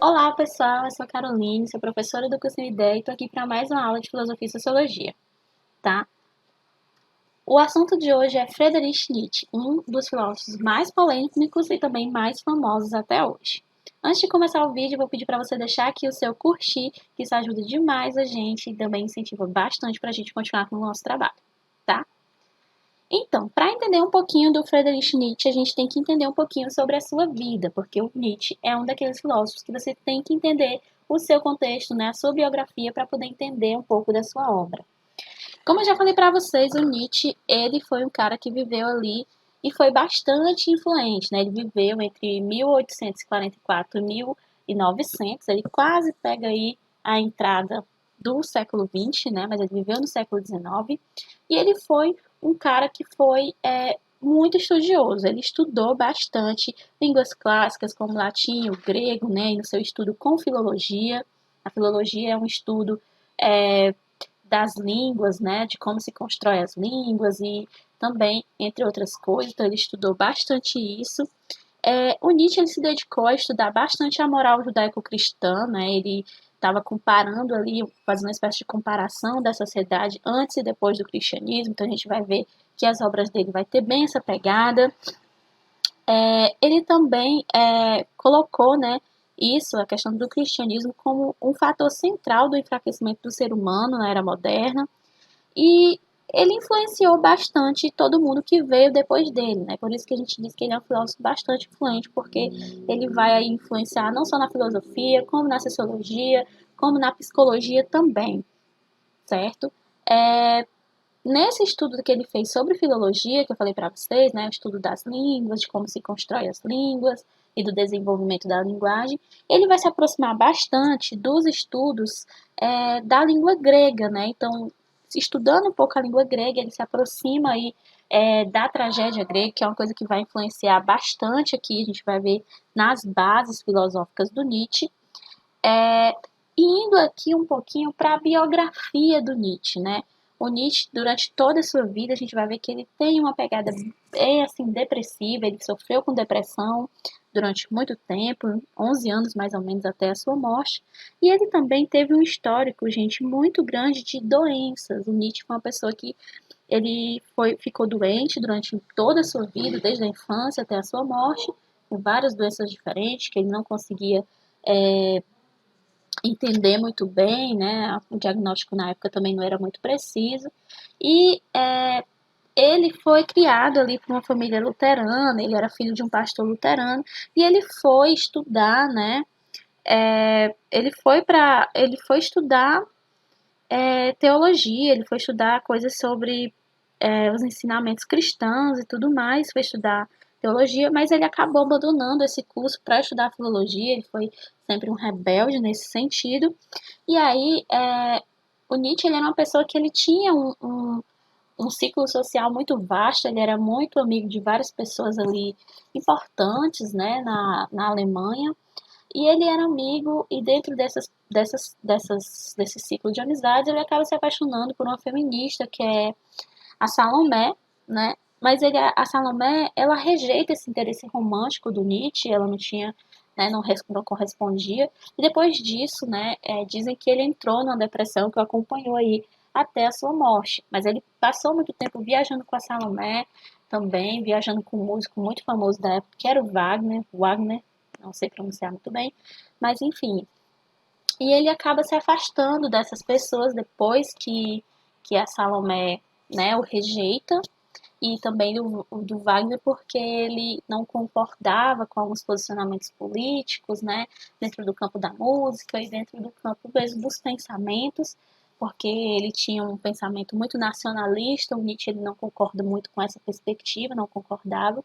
Olá, pessoal. Eu sou a Caroline, sou professora do curso Ideia e estou aqui para mais uma aula de Filosofia e Sociologia, tá? O assunto de hoje é Friedrich Nietzsche, um dos filósofos mais polêmicos e também mais famosos até hoje. Antes de começar o vídeo, eu vou pedir para você deixar aqui o seu curtir, que isso ajuda demais a gente e também incentiva bastante para a gente continuar com o nosso trabalho, tá? Então, para entender um pouquinho do Friedrich Nietzsche, a gente tem que entender um pouquinho sobre a sua vida, porque o Nietzsche é um daqueles filósofos que você tem que entender o seu contexto, né, a sua biografia, para poder entender um pouco da sua obra. Como eu já falei para vocês, o Nietzsche, ele foi um cara que viveu ali e foi bastante influente, né? Ele viveu entre 1844 e 1900, ele quase pega aí a entrada do século XX, né? Mas ele viveu no século XIX e ele foi um cara que foi muito estudioso. Ele estudou bastante línguas clássicas como latim, o grego, né? E no seu estudo com filologia. A filologia é um estudo das línguas, né, de como se constrói as línguas e também, entre outras coisas, então ele estudou bastante isso. O Nietzsche ele se dedicou a estudar bastante a moral judaico-cristã, né, ele estava comparando ali, fazendo uma espécie de comparação da sociedade antes e depois do cristianismo, então a gente vai ver que as obras dele vai ter bem essa pegada. Ele também colocou, né, isso, a questão do cristianismo, como um fator central do enfraquecimento do ser humano na era moderna, e ele influenciou bastante todo mundo que veio depois dele, né? Por isso que a gente diz que ele é um filósofo bastante influente, porque ele vai aí influenciar não só na filosofia, como na sociologia, como na psicologia também, certo? Nesse estudo que ele fez sobre filologia, que eu falei para vocês, né, o estudo das línguas, de como se constrói as línguas e do desenvolvimento da linguagem, ele vai se aproximar bastante dos estudos da língua grega, né? Então, estudando um pouco a língua grega, ele se aproxima aí da tragédia grega, que é uma coisa que vai influenciar bastante aqui, a gente vai ver nas bases filosóficas do Nietzsche. E indo aqui um pouquinho para a biografia do Nietzsche, né? O Nietzsche, durante toda a sua vida, a gente vai ver que ele tem uma pegada bem assim depressiva, ele sofreu com depressão durante muito tempo, 11 anos mais ou menos até a sua morte, e ele também teve um histórico, gente, muito grande de doenças. O Nietzsche foi uma pessoa que ficou doente durante toda a sua vida, desde a infância até a sua morte, com várias doenças diferentes que ele não conseguia entender muito bem, né? O diagnóstico na época também não era muito preciso. E ele foi criado ali por uma família luterana, ele era filho de um pastor luterano, e ele foi estudar, né? Ele foi estudar teologia, ele foi estudar coisas sobre os ensinamentos cristãos e tudo mais, foi estudar teologia, mas ele acabou abandonando esse curso para estudar filologia, ele foi sempre um rebelde nesse sentido. E aí, o Nietzsche ele era uma pessoa que ele tinha um ciclo social muito vasto, ele era muito amigo de várias pessoas ali importantes, né, na Alemanha, e ele era amigo, e dentro desse ciclo de amizades, ele acaba se apaixonando por uma feminista, que é a Salomé, né? Mas a Salomé, ela rejeita esse interesse romântico do Nietzsche, ela não tinha, né, não correspondia. E depois disso, né, dizem que ele entrou numa depressão que o acompanhou aí até a sua morte. Mas ele passou muito tempo viajando com a Salomé, também viajando com um músico muito famoso da época, que era o Wagner, não sei pronunciar muito bem, mas enfim. E ele acaba se afastando dessas pessoas depois que a Salomé, né, o rejeita, e também do Wagner porque ele não concordava com alguns posicionamentos políticos, né, dentro do campo da música e dentro do campo mesmo dos pensamentos, porque ele tinha um pensamento muito nacionalista, o Nietzsche ele não concorda muito com essa perspectiva, não concordava,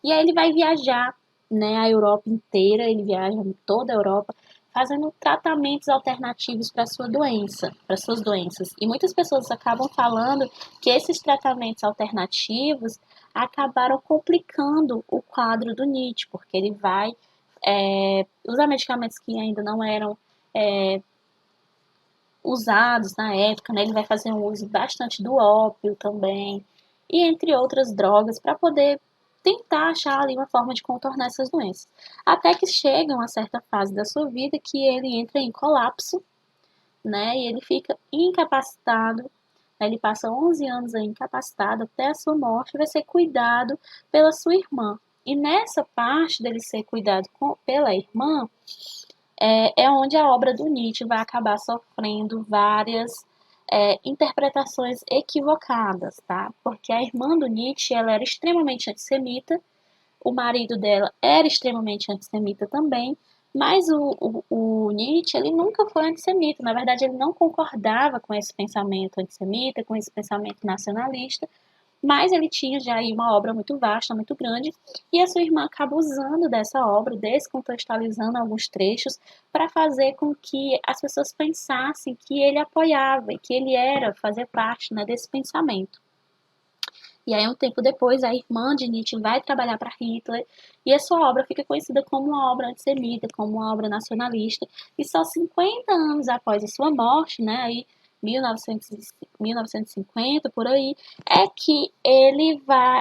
e aí ele vai viajar, né, a Europa inteira, ele viaja toda a Europa, fazendo tratamentos alternativos para sua doença, para suas doenças. E muitas pessoas acabam falando que esses tratamentos alternativos acabaram complicando o quadro do Nietzsche, porque ele vai usar medicamentos que ainda não eram usados na época, né? Ele vai fazer um uso bastante do ópio também, e entre outras drogas, para poder tentar achar ali uma forma de contornar essas doenças. Até que chega uma certa fase da sua vida que ele entra em colapso, né? E ele fica incapacitado, né, ele passa 11 anos aí incapacitado até a sua morte, vai ser cuidado pela sua irmã. E nessa parte dele ser cuidado pela irmã, é onde a obra do Nietzsche vai acabar sofrendo várias interpretações equivocadas, tá? Porque a irmã do Nietzsche, ela era extremamente antissemita, o marido dela era extremamente antissemita também, mas o Nietzsche, ele nunca foi antissemita, na verdade ele não concordava com esse pensamento antissemita, com esse pensamento nacionalista, mas ele tinha já aí uma obra muito vasta, muito grande, e a sua irmã acaba usando dessa obra, descontextualizando alguns trechos, para fazer com que as pessoas pensassem que ele apoiava e que ele era, fazia parte, né, desse pensamento. E aí, um tempo depois, a irmã de Nietzsche vai trabalhar para Hitler e a sua obra fica conhecida como uma obra antissemita, como uma obra nacionalista. E só 50 anos após a sua morte, né, aí 1950, por aí, é que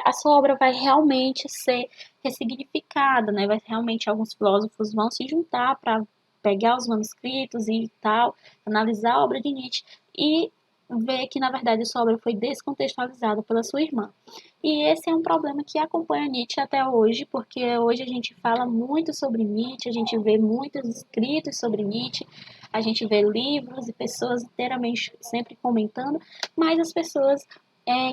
a sua obra vai realmente ser ressignificada, né? Vai realmente alguns filósofos vão se juntar para pegar os manuscritos e tal, analisar a obra de Nietzsche e ver que na verdade a sua obra foi descontextualizada pela sua irmã. E esse é um problema que acompanha Nietzsche até hoje, porque hoje a gente fala muito sobre Nietzsche, a gente vê muitos escritos sobre Nietzsche, a gente vê livros e pessoas inteiramente sempre comentando, mas as pessoas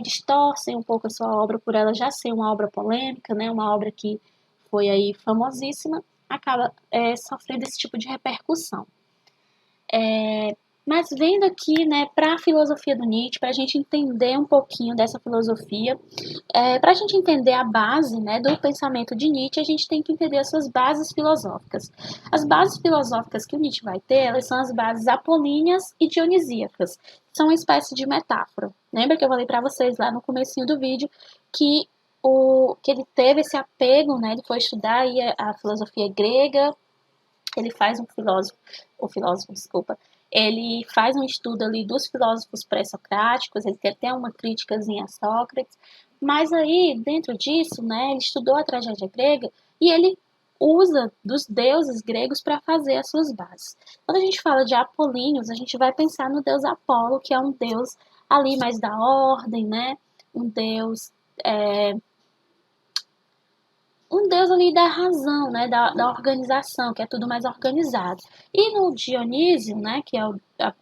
distorcem um pouco a sua obra por ela já ser uma obra polêmica, né, uma obra que foi aí famosíssima, acaba sofrendo esse tipo de repercussão. Mas vendo aqui, né, para a filosofia do Nietzsche, para a gente entender um pouquinho dessa filosofia, para a gente entender a base, né, do pensamento de Nietzsche, a gente tem que entender as suas bases filosóficas. As bases filosóficas que o Nietzsche vai ter, elas são as bases apolíneas e dionisíacas. São uma espécie de metáfora. Lembra que eu falei para vocês lá no comecinho do vídeo que que ele teve esse apego, né, ele foi estudar aí a filosofia grega, ele faz desculpa, ele faz um estudo ali dos filósofos pré-socráticos, ele quer até uma críticazinha a Sócrates, mas aí, dentro disso, né, ele estudou a tragédia grega e ele usa dos deuses gregos para fazer as suas bases. Quando a gente fala de apolíneos, a gente vai pensar no deus Apolo, que é um deus ali mais da ordem, né, um deus ali da razão, né, da organização, que é tudo mais organizado. E no Dionísio, né, que é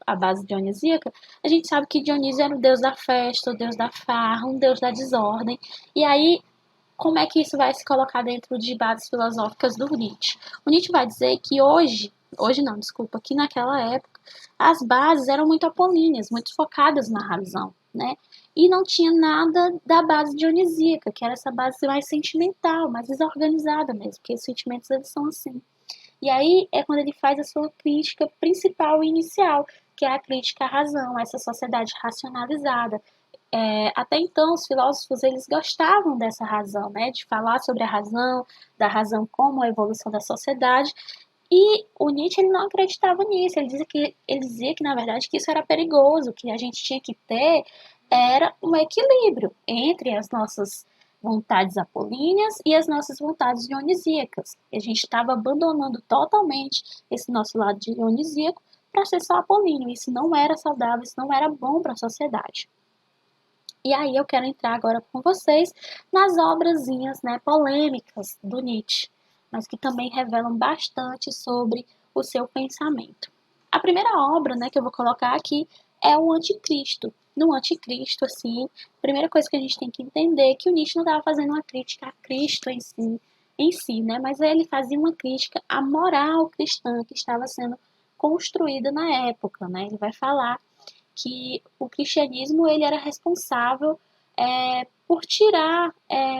a base dionisíaca, a gente sabe que Dionísio era o deus da festa, o deus da farra, um deus da desordem. E aí, como é que isso vai se colocar dentro de bases filosóficas do Nietzsche? O Nietzsche vai dizer que hoje não, desculpa, que naquela época as bases eram muito apolíneas, muito focadas na razão, né? E não tinha nada da base dionisíaca, que era essa base mais sentimental, mais desorganizada mesmo, porque os sentimentos eles são assim. E aí é quando ele faz a sua crítica principal e inicial, que é a crítica à razão, a essa sociedade racionalizada. Até então, os filósofos eles gostavam dessa razão, né, de falar sobre a razão, da razão como a evolução da sociedade, e o Nietzsche ele não acreditava nisso, ele dizia que na verdade que isso era perigoso, que a gente tinha que ter era um equilíbrio entre as nossas vontades apolíneas e as nossas vontades dionisíacas. A gente estava abandonando totalmente esse nosso lado dionisíaco para ser só apolíneo. Isso não era saudável, isso não era bom para a sociedade. E aí eu quero entrar agora com vocês nas obrazinhas, né, polêmicas do Nietzsche, mas que também revelam bastante sobre o seu pensamento. A primeira obra, né, que eu vou colocar aqui é o Anticristo. No Anticristo, assim, a primeira coisa que a gente tem que entender é que o Nietzsche não estava fazendo uma crítica a Cristo em si, né, mas ele fazia uma crítica à moral cristã que estava sendo construída na época, né. Ele vai falar que o cristianismo ele era responsável por tirar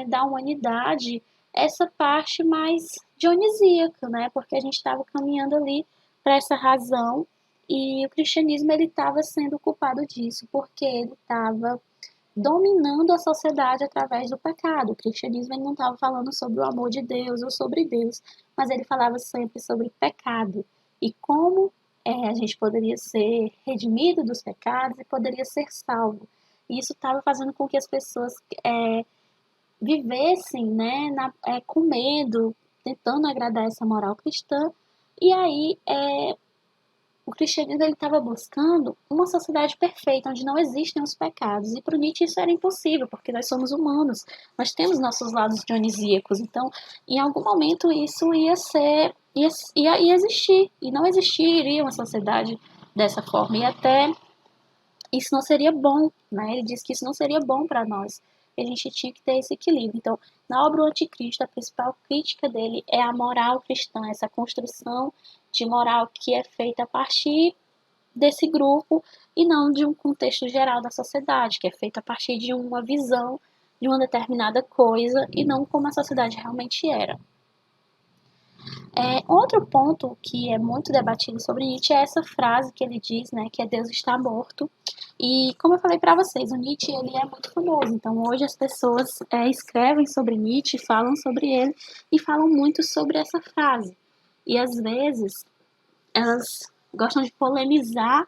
da humanidade essa parte mais dionisíaca, né? Porque a gente estava caminhando ali para essa razão e o cristianismo ele estava sendo culpado disso porque ele estava dominando a sociedade através do pecado. O cristianismo ele não estava falando sobre o amor de Deus ou sobre Deus, mas ele falava sempre sobre pecado e como a gente poderia ser redimido dos pecados e poderia ser salvo. E isso estava fazendo com que as pessoas vivessem, né, com medo, tentando agradar essa moral cristã. E aí o cristianismo estava buscando uma sociedade perfeita, onde não existem os pecados. E para o Nietzsche isso era impossível, porque nós somos humanos, nós temos nossos lados dionisíacos. Então, em algum momento isso ia existir, e não existiria uma sociedade dessa forma. E até isso não seria bom, né? Ele diz que isso não seria bom para nós. A gente tinha que ter esse equilíbrio. Então, na obra O Anticristo, a principal crítica dele é a moral cristã, essa construção de moral que é feita a partir desse grupo e não de um contexto geral da sociedade, que é feita a partir de uma visão de uma determinada coisa e não como a sociedade realmente era. Outro ponto que é muito debatido sobre Nietzsche é essa frase que ele diz, né, que é Deus está morto. E como eu falei para vocês, o Nietzsche ele é muito famoso, então hoje as pessoas escrevem sobre Nietzsche, falam sobre ele e falam muito sobre essa frase. E às vezes elas gostam de polemizar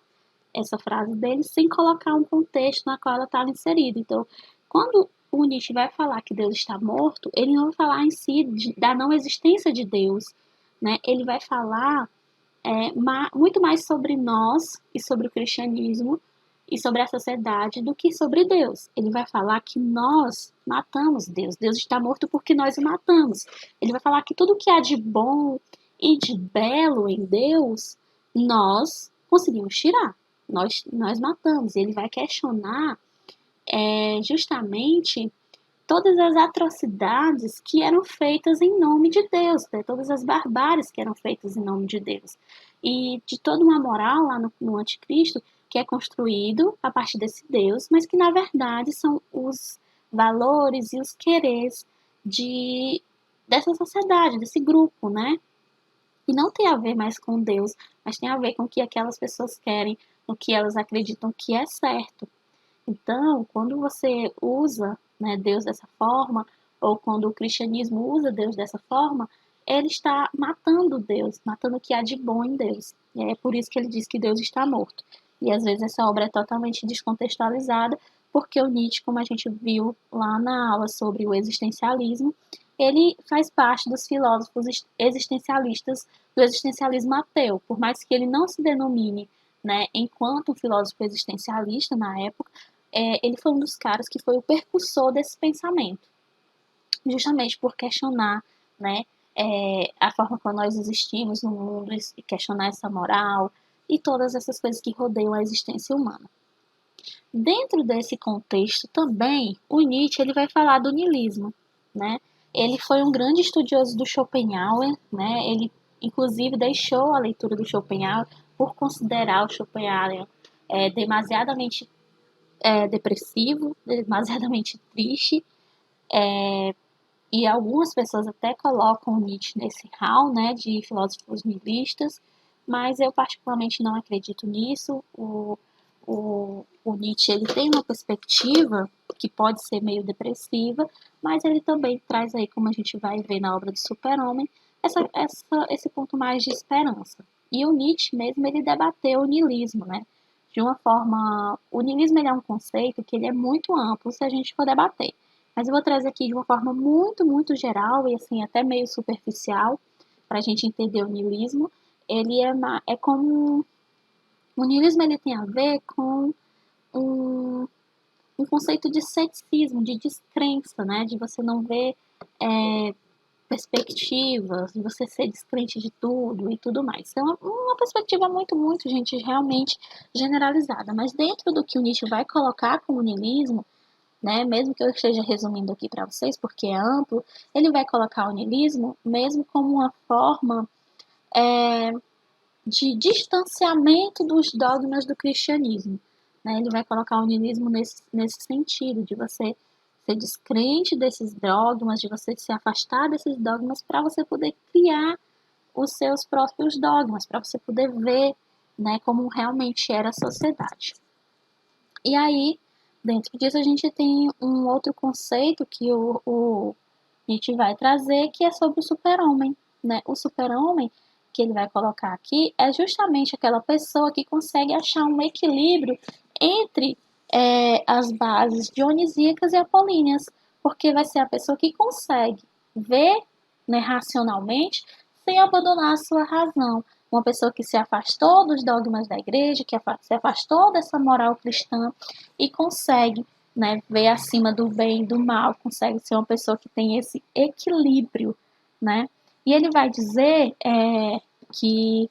essa frase dele sem colocar um contexto na qual ela estava inserida. Então, quando o Nietzsche vai falar que Deus está morto, ele não vai falar em si da não existência de Deus, né? Ele vai falar muito mais sobre nós e sobre o cristianismo e sobre a sociedade do que sobre Deus. Ele vai falar que nós matamos Deus. Deus está morto porque nós o matamos. Ele vai falar que tudo que há de bom e de belo em Deus, nós conseguimos tirar. Nós matamos. Ele vai questionar justamente todas as atrocidades que eram feitas em nome de Deus, né? Todas as barbáries que eram feitas em nome de Deus. E de toda uma moral lá no Anticristo que é construído a partir desse Deus, mas que na verdade são os valores e os quereres dessa sociedade, desse grupo, né? E não tem a ver mais com Deus, mas tem a ver com o que aquelas pessoas querem, no que elas acreditam que é certo. Então, quando você usa, né, Deus dessa forma, ou quando o cristianismo usa Deus dessa forma, ele está matando Deus, matando o que há de bom em Deus. E é por isso que ele diz que Deus está morto. E às vezes essa obra é totalmente descontextualizada, porque o Nietzsche, como a gente viu lá na aula sobre o existencialismo, ele faz parte dos filósofos existencialistas do existencialismo ateu. Por mais que ele não se denomine, né, enquanto um filósofo existencialista na época, ele foi um dos caras que foi o percussor desse pensamento, justamente por questionar, né, a forma como nós existimos no mundo, e questionar essa moral e todas essas coisas que rodeiam a existência humana. Dentro desse contexto também, o Nietzsche ele vai falar do niilismo, né? Ele foi um grande estudioso do Schopenhauer, né? Ele inclusive deixou a leitura do Schopenhauer por considerar o Schopenhauer demasiadamente depressivo, demasiadamente triste, e algumas pessoas até colocam Nietzsche nesse hall, né, de filósofos nihilistas, mas eu particularmente não acredito nisso. O Nietzsche ele tem uma perspectiva que pode ser meio depressiva, mas ele também traz aí, como a gente vai ver na obra do Super-Homem, esse ponto mais de esperança. E o Nietzsche mesmo, ele debateu o niilismo, né? De uma forma... O niilismo ele é um conceito que ele é muito amplo se a gente for debater. Mas eu vou trazer aqui de uma forma muito, muito geral e assim até meio superficial para a gente entender o niilismo. Ele é como... O niilismo ele tem a ver com um conceito de ceticismo, de descrença, né? De você não ver perspectivas, de você ser descrente de tudo e tudo mais. Então, é uma perspectiva muito, muito, gente, realmente generalizada. Mas dentro do que o Nietzsche vai colocar como niilismo, né, mesmo que eu esteja resumindo aqui para vocês, porque é amplo, ele vai colocar o niilismo mesmo como uma forma de distanciamento dos dogmas do cristianismo. Né? Ele vai colocar o niilismo nesse sentido, de você ser descrente desses dogmas, de você se afastar desses dogmas para você poder criar os seus próprios dogmas, para você poder ver, né, como realmente era a sociedade. E aí, dentro disso, a gente tem um outro conceito que o Nietzsche vai trazer, que é sobre o super-homem. Né? O super-homem, que ele vai colocar aqui, é justamente aquela pessoa que consegue achar um equilíbrio entre as bases dionisíacas e apolíneas. porque vai ser a pessoa que consegue ver, né, racionalmente, sem abandonar a sua razão. Uma pessoa que se afastou dos dogmas da igreja, que se afastou dessa moral cristã e consegue, né, ver acima do bem e do mal, consegue ser uma pessoa que tem esse equilíbrio, né? E ele vai dizer que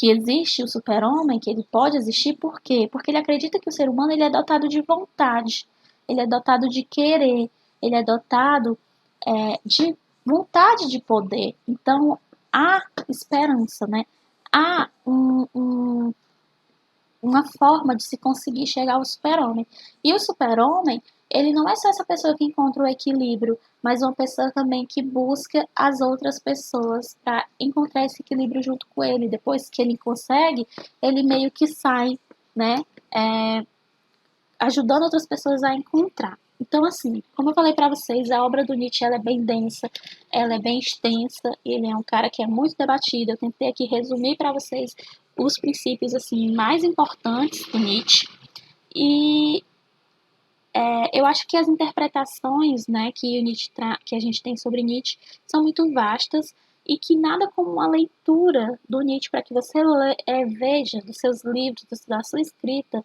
existe o super-homem, que ele pode existir, por quê? Porque ele acredita que o ser humano ele é dotado de vontade, ele é dotado de querer, ele é dotado de vontade de poder. Então, há esperança, né? Há uma forma de se conseguir chegar ao super-homem. E o super-homem, ele não é só essa pessoa que encontra o equilíbrio, mas uma pessoa também que busca as outras pessoas para encontrar esse equilíbrio junto com ele. Depois que ele consegue, ele meio que sai, né? Ajudando outras pessoas a encontrar. Então, assim, como eu falei para vocês, a obra do Nietzsche ela é bem densa, ela é bem extensa, ele é um cara que é muito debatido. Eu tentei aqui resumir para vocês os princípios assim mais importantes do Nietzsche. E eu acho que as interpretações, né, que que a gente tem sobre Nietzsche são muito vastas e que nada como uma leitura do Nietzsche para que você veja dos seus livros, da sua escrita,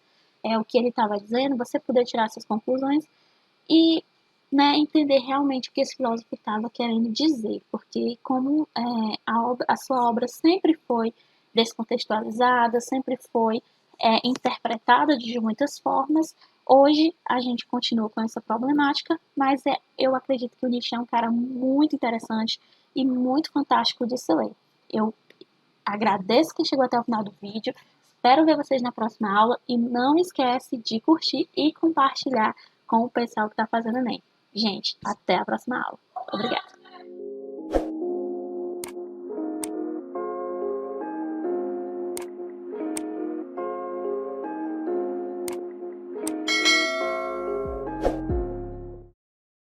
o que ele estava dizendo, você poder tirar suas conclusões e, né, entender realmente o que esse filósofo estava querendo dizer, porque como a sua obra sempre foi descontextualizada, sempre foi interpretada de muitas formas, hoje a gente continua com essa problemática, mas eu acredito que o Nietzsche é um cara muito interessante e muito fantástico de se ler. Eu agradeço quem chegou até o final do vídeo, espero ver vocês na próxima aula e não esquece de curtir e compartilhar com o pessoal que está fazendo Enem. Gente, até a próxima aula. Obrigada.